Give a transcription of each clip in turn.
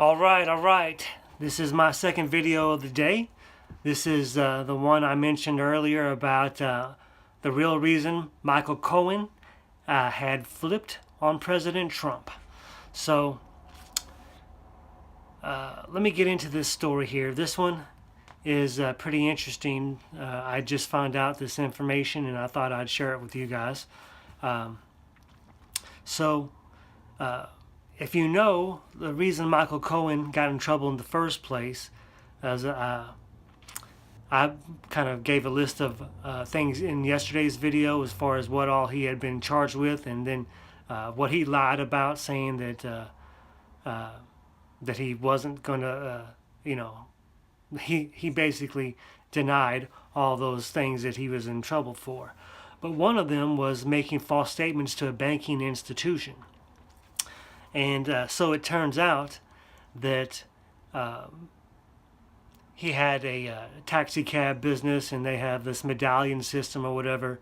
All right. This is my second video of the day. This is the one I mentioned earlier about the real reason Michael Cohen had flipped on President Trump. So let me get into this story here. This one is pretty interesting. I just found out this information and I thought I'd share it with you guys. If you know, the reason Michael Cohen got in trouble in the first place, as I kind of gave a list of things in yesterday's video as far as what all he had been charged with, and then what he lied about, saying that that he wasn't going to, he basically denied all those things that he was in trouble for. But one of them was making false statements to a banking institution. And so it turns out that he had a taxi cab business, and they have this medallion system or whatever.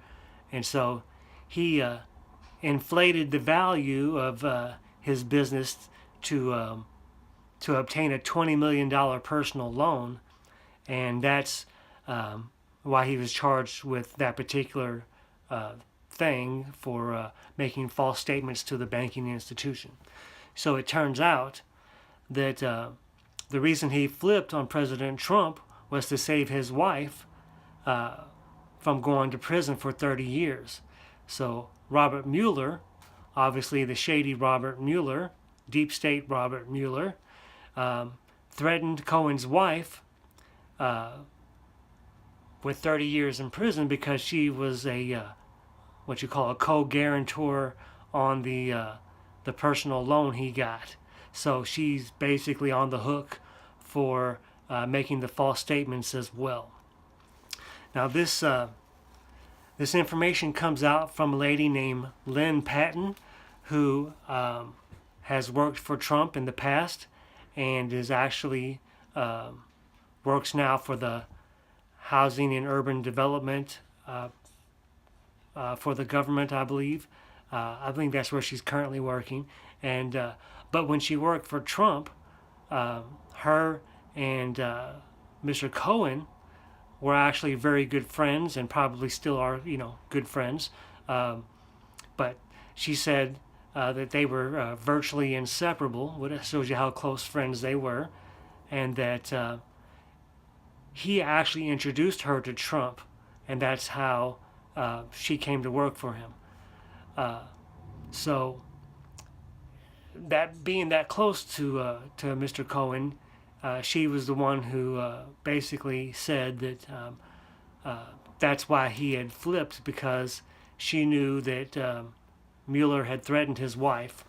And so he inflated the value of his business to obtain a $20 million personal loan. And that's why he was charged with that particular thing for making false statements to the banking institution. So it turns out that the reason he flipped on President Trump was to save his wife from going to prison for 30 years. So Robert Mueller, obviously the shady Robert Mueller, deep state Robert Mueller, threatened Cohen's wife with 30 years in prison because she was a what you call a co-guarantor on the personal loan he got. So she's basically on the hook for making the false statements as well. Now this information comes out from a lady named Lynn Patton, who has worked for Trump in the past and is actually works now for the Housing and Urban Development for the government, I believe. I think that's where she's currently working. And but when she worked for Trump, her and Mr. Cohen were actually very good friends, and probably still are, good friends. But she said that they were virtually inseparable. What shows you how close friends they were, and that he actually introduced her to Trump, and that's how she came to work for him. So that being that close to Mr. Cohen, she was the one who basically said that that's why he had flipped, because she knew that Mueller had threatened his wife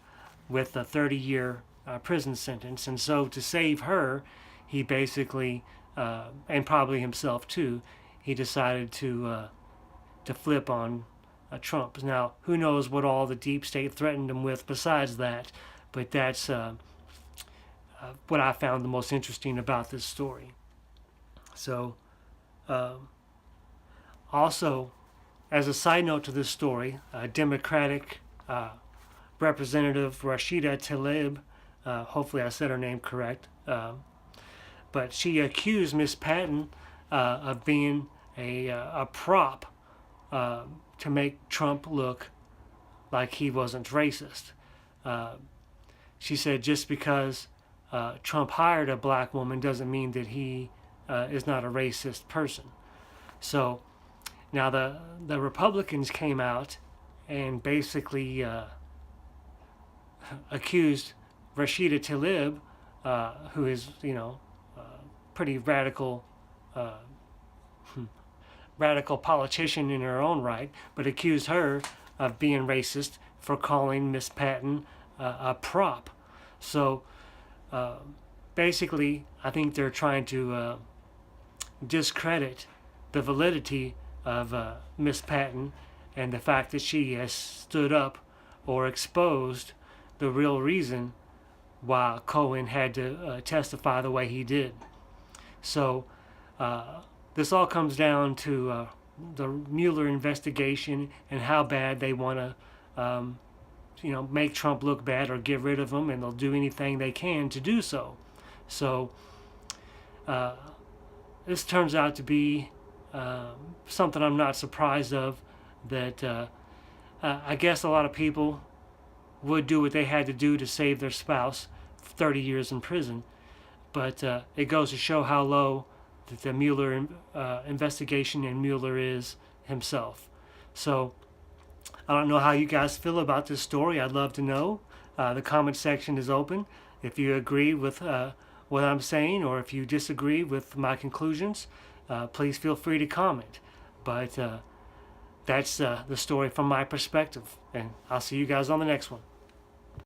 with a 30-year prison sentence, and so to save her, he basically, and probably himself too, he decided to flip on Trump. Now, who knows what all the deep state threatened him with besides that, but that's what I found the most interesting about this story. So, also, as a side note to this story, Democratic Representative Rasheda Talib, hopefully I said her name correct, but she accused Miss Patton of being a prop to make Trump look like he wasn't racist. She said just because Trump hired a black woman doesn't mean that he is not a racist person. So now the Republicans came out and basically accused Rasheda Talib, who is, pretty radical politician in her own right, but accused her of being racist for calling Miss Patton a prop. So basically, I think they're trying to discredit the validity of Miss Patton and the fact that she has stood up or exposed the real reason why Cohen had to testify the way he did. So this all comes down to the Mueller investigation and how bad they want to make Trump look bad or get rid of him, and they'll do anything they can to do so. So this turns out to be something I'm not surprised of, that I guess a lot of people would do what they had to do to save their spouse 30 years in prison. But it goes to show how low the Mueller investigation and Mueller is himself. So I don't know how you guys feel about this story. I'd love to know. The comment section is open. If you agree with what I'm saying, or if you disagree with my conclusions, please feel free to comment. But that's the story from my perspective. And I'll see you guys on the next one.